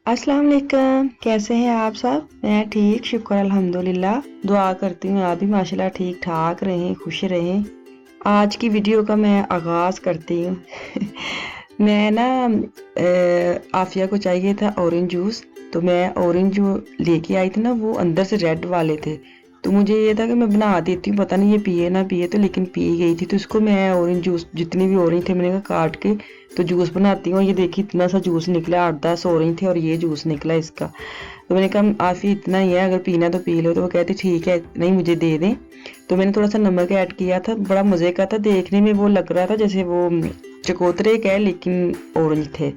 अस्सलाम वालेकुम। कैसे हैं आप सब? मैं ठीक, शुक्र अल्हम्दुलिल्लाह। दुआ करती हूँ आप भी माशाल्लाह ठीक ठाक रहें, खुश रहें। आज की वीडियो का मैं आगाज़ करती हूँ। मैं ना आफिया को चाहिए था ऑरेंज जूस, तो मैं ऑरेंज जो लेके आई थी ना वो अंदर से रेड वाले थे। तो मुझे ये था कि मैं बना देती हूँ, पता नहीं ये पिए ना पिए, तो लेकिन पी गई थी। तो इसको मैं ऑरेंज जूस जितनी भी ऑरेंज थे मैंने कहा काट के तो जूस बनाती हूँ। ये देखिए इतना सा जूस निकला, 8-10 ऑरेंज थे और ये जूस निकला इसका। तो मैंने कहा आफी इतना ही है, अगर पीना तो पी लो। तो वो कहती ठीक है, नहीं मुझे दे दें। तो मैंने थोड़ा सा नमक ऐड किया था, बड़ा मज़े का था। देखने में वो लग रहा था जैसे वो चकोतरे का है लेकिन ऑरेंज थे।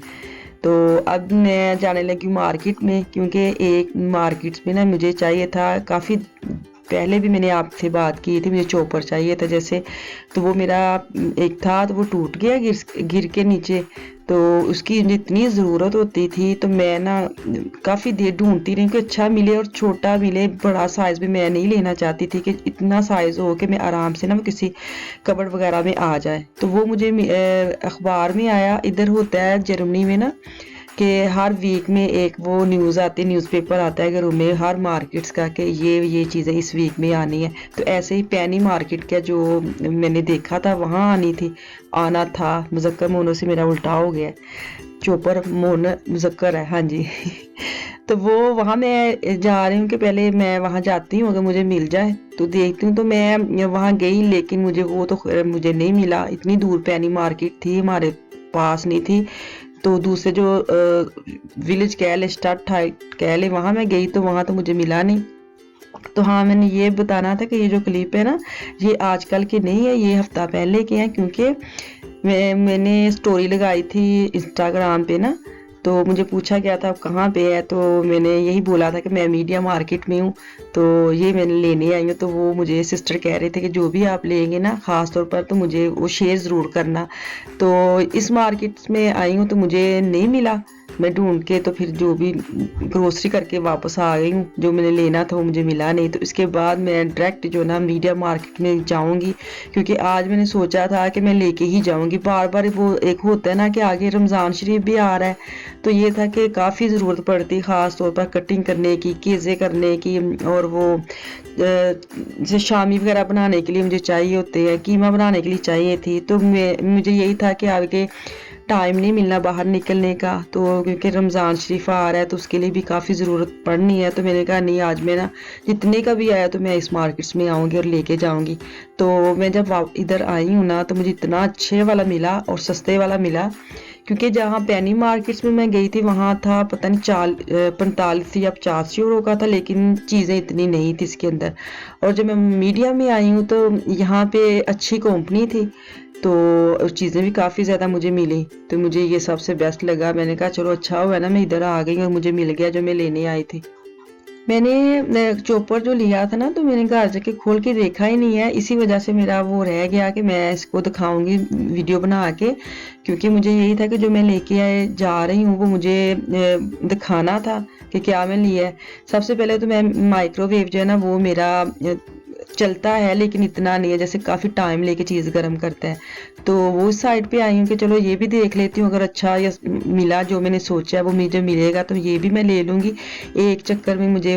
तो अब मैं जाने लगी मार्केट में, क्योंकि एक मार्केट में ना मुझे चाहिए था, काफ़ी पहले भी मैंने आपसे बात की थी, मुझे चॉपर चाहिए था जैसे। तो वो मेरा एक था तो वो टूट गया गिर गिर के नीचे। तो उसकी जितनी ज़रूरत होती थी तो मैं ना काफ़ी देर ढूंढती रही कि अच्छा मिले और छोटा मिले। बड़ा साइज़ भी मैं नहीं लेना चाहती थी कि इतना साइज़ हो कि मैं आराम से ना वो किसी कबड़ वगैरह में आ जाए। तो वो मुझे अखबार में आया। इधर होता है जर्मनी में ना कि हर वीक में एक वो न्यूज़ आती है, न्यूज़पेपर आता है घरों में हर मार्केट्स का कि ये चीज़ें इस वीक में आनी है। तो ऐसे ही पैनी मार्केट का जो मैंने देखा था वहाँ आनी थी, आना था। मुज़क्कर मोनो से मेरा उल्टा हो गया, चोपर मोन मुज़क्कर है, हाँ जी। तो वो वहाँ मैं जा रही हूँ कि पहले मैं वहाँ जाती हूँ, अगर मुझे मिल जाए तो देखती हूँ। तो मैं वहाँ गई लेकिन मुझे वो तो मुझे नहीं मिला। इतनी दूर पैनी मार्केट थी, हमारे पास नहीं थी। तो दूसरे जो विलेज कह ले, स्टार्ट कह ले, वहाँ मैं गई तो वहाँ तो मुझे मिला नहीं। तो हाँ, मैंने ये बताना था कि ये जो क्लिप है ना ये आजकल के नहीं है, ये हफ्ता पहले के हैं। क्योंकि मैंने स्टोरी लगाई थी इंस्टाग्राम पे ना, तो मुझे पूछा गया था कहाँ पे है, तो मैंने यही बोला था कि मैं मीडिया मार्केट में हूँ। तो ये मैंने लेने आई हूँ। तो वो मुझे सिस्टर कह रहे थे कि जो भी आप लेंगे ना ख़ास तौर पर तो मुझे वो शेयर ज़रूर करना। तो इस मार्केट में आई हूँ तो मुझे नहीं मिला। मैं ढूंढ के तो फिर जो भी ग्रोसरी करके वापस आ गई हूँ, जो मैंने लेना था वो मुझे मिला नहीं। तो इसके बाद मैं डायरेक्ट जो ना मीडिया मार्केट में जाऊँगी, क्योंकि आज मैंने सोचा था कि मैं लेके ही जाऊँगी। बार बार वो एक होता है ना कि आगे रमज़ान शरीफ भी आ रहा है, तो ये था कि काफ़ी ज़रूरत पड़ती ख़ास तौर पर कटिंग करने की, केज़े करने की, और वो जैसे शामी वगैरह बनाने के लिए मुझे चाहिए होते हैं, कीमा बनाने के लिए चाहिए थी। तो मुझे यही था कि आगे टाइम नहीं मिलना बाहर निकलने का। तो क्योंकि रमज़ान शरीफ आ रहा है तो उसके लिए भी काफ़ी ज़रूरत पड़नी है। तो मैंने कहा नहीं, आज मैं ना जितने का भी आया तो मैं इस मार्केट्स में आऊँगी और लेके जाऊँगी। तो मैं जब इधर आई हूँ ना तो मुझे इतना अच्छे वाला मिला और सस्ते वाला मिला। क्योंकि जहाँ पैनी मार्केट्स में मैं गई थी वहाँ था पता नहीं 45 या 85 यूरो का था, लेकिन चीज़ें इतनी नहीं थी इसके अंदर। और जब मैं मीडिया में आई हूँ तो यहाँ पे अच्छी कंपनी थी, तो चीज़ें भी काफ़ी ज़्यादा मुझे मिली। तो मुझे ये सबसे बेस्ट लगा। मैंने कहा चलो अच्छा हुआ ना मैं इधर आ गई और मुझे मिल गया जो मैं लेने आई थी। मैंने चॉपर जो लिया था ना तो मैंने घर जाके खोल के देखा ही नहीं है, इसी वजह से मेरा वो रह गया कि मैं इसको दिखाऊंगी वीडियो बना के। क्योंकि मुझे यही था कि जो मैं लेके जा रही हूँ वो मुझे दिखाना था कि क्या मैं लिया है। सबसे पहले तो मैं माइक्रोवेव जो है ना वो मेरा चलता है लेकिन इतना नहीं है, जैसे काफ़ी टाइम लेके चीज़ गर्म करता है। तो वो साइड पे आई हूँ कि चलो ये भी देख लेती हूँ, अगर अच्छा या मिला जो मैंने सोचा वो मुझे मिलेगा तो ये भी मैं ले लूँगी। एक चक्कर में मुझे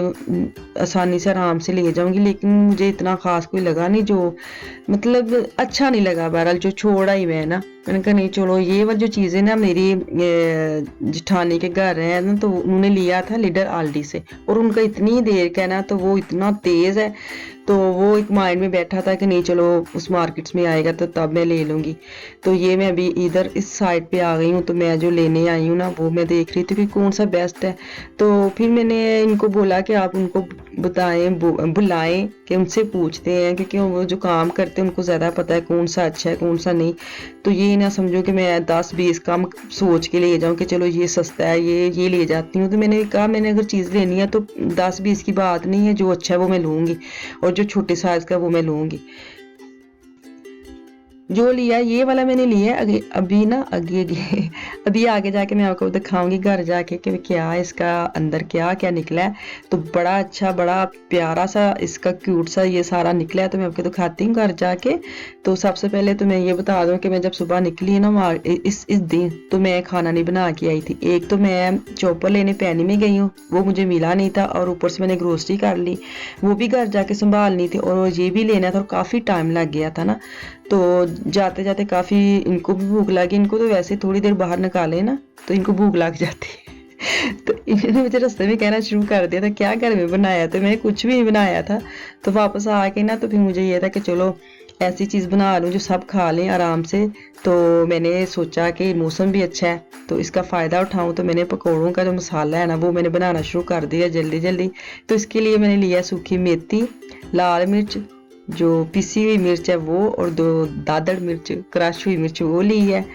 आसानी से आराम से ले जाऊँगी। लेकिन मुझे इतना ख़ास कोई लगा नहीं, जो मतलब अच्छा नहीं लगा। बहरहाल जो छोड़ा ही मैं ना, मैंने कहा नहीं चलो ये वाली जो चीज़ें ना मेरी जिठानी के घर है ना, तो उन्होंने लिया था लीडर आल्डी से, और उनका इतनी देर का है ना तो वो इतना तेज़ है। तो वो एक माइंड में बैठा था कि नहीं चलो उस मार्केट्स में आएगा तो तब मैं ले लूँगी। तो ये मैं अभी इधर इस साइड पे आ गई हूँ। तो मैं जो लेने आई हूँ ना वो मैं देख रही थी कि कौन सा बेस्ट है। तो फिर मैंने इनको बोला कि आप उनको बताएं, बुलाएं, कि उनसे पूछते हैं, क्योंकि वो जो काम करते हैं उनको ज़्यादा पता है कौन सा अच्छा है कौन सा नहीं। तो ये ना समझो कि मैं 10-20 कम सोच के ले जाऊँ कि चलो ये सस्ता है ये ले जाती हूँ। तो मैंने कहा मैंने अगर चीज़ लेनी है तो 10-20 की बात नहीं है, जो अच्छा है वो मैं लूँगी और जो छोटे साइज़ का वो मैं लूँगी। जो लिया ये वाला मैंने लिया है। अभी ना आगे अभी आगे जाके मैं आपको दिखाऊंगी घर जाके कि क्या इसका अंदर क्या क्या निकला है। तो बड़ा अच्छा बड़ा प्यारा सा इसका क्यूट सा ये सारा निकला है, तो मैं आपको दिखाती हूँ घर जाके। तो सबसे पहले तो मैं ये बता दूं कि मैं जब सुबह निकली ना इस दिन, तो मैं खाना नहीं बना के आई थी। एक तो मैं चॉपर लेने पैनी में गई हूँ, वो मुझे मिला नहीं था, और ऊपर से मैंने ग्रोसरी कर ली, वो भी घर जाके संभालनी थी, और ये भी लेना था, और काफ़ी टाइम लग गया था ना। तो जाते जाते काफ़ी इनको भी भूख लगी। इनको तो वैसे थोड़ी देर बाहर निकाले ना तो इनको भूख लग जाती है। तो इन्होंने मुझे रास्ते में कहना शुरू कर दिया था क्या घर में बनाया, तो मैंने कुछ भी नहीं बनाया था। तो वापस आके ना तो फिर मुझे ये था कि चलो ऐसी चीज़ बना लूँ जो सब खा लें आराम से। तो मैंने सोचा कि मौसम भी अच्छा है तो इसका फ़ायदा उठाऊँ, तो मैंने पकौड़ों का जो मसाला है ना वो मैंने बनाना शुरू कर दिया जल्दी जल्दी। तो इसके लिए मैंने लिया सूखी मेथी, लाल मिर्च, जो पिसी हुई मिर्च है वो, और 2 दादड़ मिर्च क्रश हुई मिर्च वो ली है,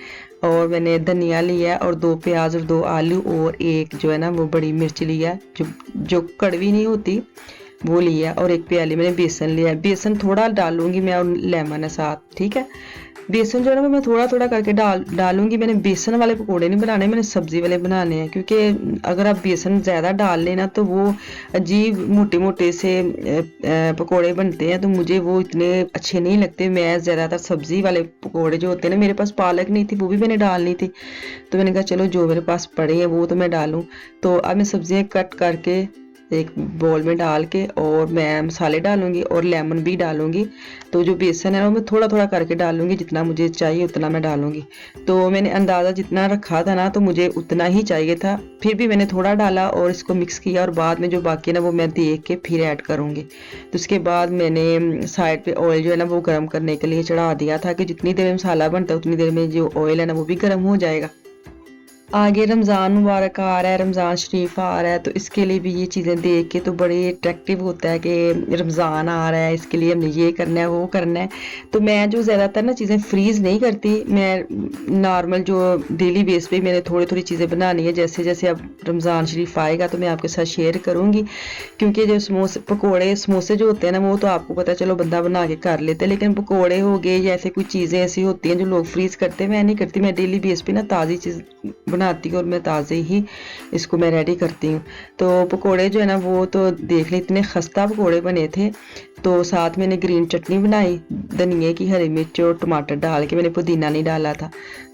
और मैंने धनिया लिया है, और 2 प्याज और 2 आलू, और एक जो है ना वो बड़ी मिर्च लिया है जो कड़वी नहीं होती वो लिया, और 1 प्याली मैंने बेसन लिया है। बेसन थोड़ा डालूंगी मैं और लेमन है साथ, ठीक है। बेसन जो है ना मैं थोड़ा थोड़ा करके डालूंगी। मैंने बेसन वाले पकोड़े नहीं बनाने, मैंने सब्जी वाले बनाने हैं, क्योंकि अगर आप बेसन ज़्यादा डाल लेना तो वो अजीब मोटे मोटे से पकोड़े बनते हैं, तो मुझे वो इतने अच्छे नहीं लगते। मैं ज़्यादातर सब्जी वाले पकोड़े जो होते हैं ना, मेरे पास पालक नहीं थी वो भी मैंने डालनी थी, तो मैंने कहा चलो जो मेरे पास पड़े हैं वो तो मैं डालूँ। तो अब मैं सब्जियाँ कट करके एक बोल में डाल के, और मैं मसाले डालूंगी और लेमन भी डालूंगी। तो जो बेसन है ना मैं थोड़ा थोड़ा करके डालूंगी, जितना मुझे चाहिए उतना मैं डालूंगी। तो मैंने अंदाज़ा जितना रखा था ना तो मुझे उतना ही चाहिए था, फिर भी मैंने थोड़ा डाला और इसको मिक्स किया, और बाद में जो बाकी ना वो मैं देख के फिर ऐड करूँगी। तो उसके बाद मैंने साइड पे ऑयल जो है ना वो गर्म करने के लिए चढ़ा दिया था, कि जितनी देर में मसाला बनता है उतनी देर में जो ऑयल है ना वो भी गर्म हो जाएगा। आगे रमज़ान मुबारक आ रहा है, रमज़ान शरीफ आ रहा है, तो इसके लिए भी ये चीज़ें देख के तो बड़े अट्रैक्टिव होता है कि रमज़ान आ रहा है, इसके लिए हमने ये करना है वो करना है। तो मैं जो ज़्यादातर ना चीज़ें फ्रीज़ नहीं करती, मैं नॉर्मल जो डेली बेस पे मैंने थोड़ी थोड़ी चीज़ें बनानी है। जैसे जैसे अब रमज़ान शरीफ आएगा तो मैं आपके साथ शेयर करूँगी, क्योंकि जो समोसे जो होते हैं ना वो तो आपको पता है चलो बंदा बना के कर लेते हैं, लेकिन पकौड़े हो गए या ऐसे कोई चीज़ें ऐसी होती हैं जो लोग फ्रीज़ करते हैं, मैं नहीं करती। मैं डेली बेस पे ना ताज़ी चीज़ बनाती हूँ और मैं ताज़े ही इसको मैं रेडी करती हूँ। तो पकोड़े जो है ना वो तो देख ले इतने खस्ता पकोड़े बने थे। तो साथ मैंने ग्रीन चटनी बनाई, धनिए की, हरी मिर्च और टमाटर डाल के, मैंने पुदीना नहीं डाला था।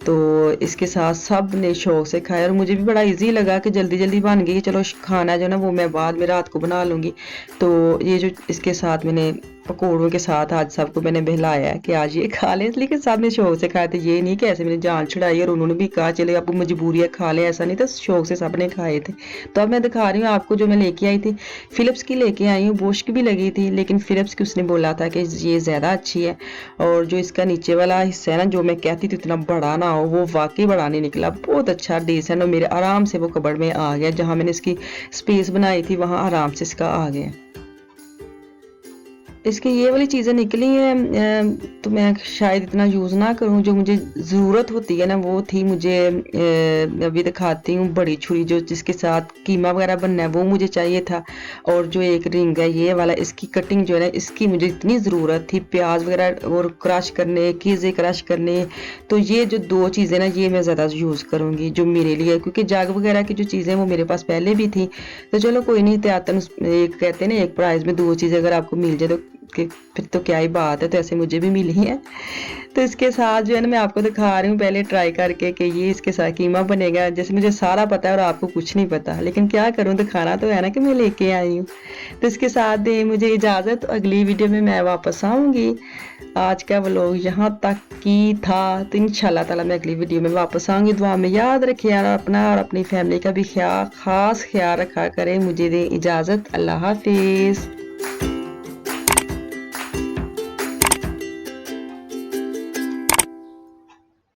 तो इसके साथ सब ने शौक से खाया, और मुझे भी बड़ा इजी लगा कि जल्दी जल्दी बन गई, चलो खाना जो ना वो मैं बाद में रात को बना लूँगी। तो ये जो इसके साथ मैंने पकौड़ों के साथ आज सबको मैंने बहलाया है कि आज ये खा लें, लेकिन सब ने शौक से खाए थे। ये नहीं कि ऐसे मैंने जान छुड़ाई और उन्होंने भी कहा चले आपको मजबूरी है खा लें, ऐसा नहीं था, शौक से सब ने खाए थे। तो अब मैं दिखा रही हूँ आपको जो मैं लेके आई थी। फिलिप्स की लेके आई हूँ, बोश की भी लगी थी, लेकिन फिलिप्स की उसने बोला था कि ये ज़्यादा अच्छी है। और जो इसका नीचे वाला हिस्सा है ना, जो मैं कहती थी इतना बड़ा ना हो, वो वाकई बड़ा नहीं निकला, बहुत अच्छा डिसेंट, और मेरे आराम से वो कबड़ में आ गया। जहाँ मैंने इसकी स्पेस बनाई थी वहाँ आराम से इसका आ गया। इसकी ये वाली चीज़ें निकली हैं, तो मैं शायद इतना यूज़ ना करूं। जो मुझे ज़रूरत होती है ना वो थी मुझे, अभी दिखाती हूँ, बड़ी छुरी जो जिसके साथ कीमा वगैरह बनना है वो मुझे चाहिए था। और जो एक रिंग है ये वाला, इसकी कटिंग जो है ना इसकी मुझे इतनी ज़रूरत थी, प्याज वगैरह और क्रश करने, कीज़े क्रश करने। तो ये जो 2 चीज़ें ना ये मैं ज़्यादा यूज़ करूँगी जो मेरे लिए, क्योंकि जग वगैरह की जो चीज़ें वो मेरे पास पहले भी थी। तो चलो कोई नहीं, त्यातन एक कहते हैं ना एक प्राइस में 2 चीज़ें अगर आपको मिल जाए तो कि फिर तो क्या ही बात है। तो ऐसे मुझे भी मिली है। तो इसके साथ जो है ना मैं आपको दिखा रही हूँ पहले ट्राई करके कि ये इसके साथ कीमा बनेगा। जैसे मुझे सारा पता है और आपको कुछ नहीं पता, लेकिन क्या करूँ, दिखाना तो है ना कि मैं लेके आई हूँ। तो इसके साथ दे मुझे इजाज़त, अगली वीडियो में मैं वापस आऊँगी। आज का व्लॉग यहाँ तक की था, तो इंशाल्लाह ताला मैं अगली वीडियो में वापस आऊँगी। दुआ में याद रखिए यार, अपना और अपनी फैमिली का भी खास ख्याल रखा करें। मुझे दे इजाज़त, अल्लाह हाफिज़।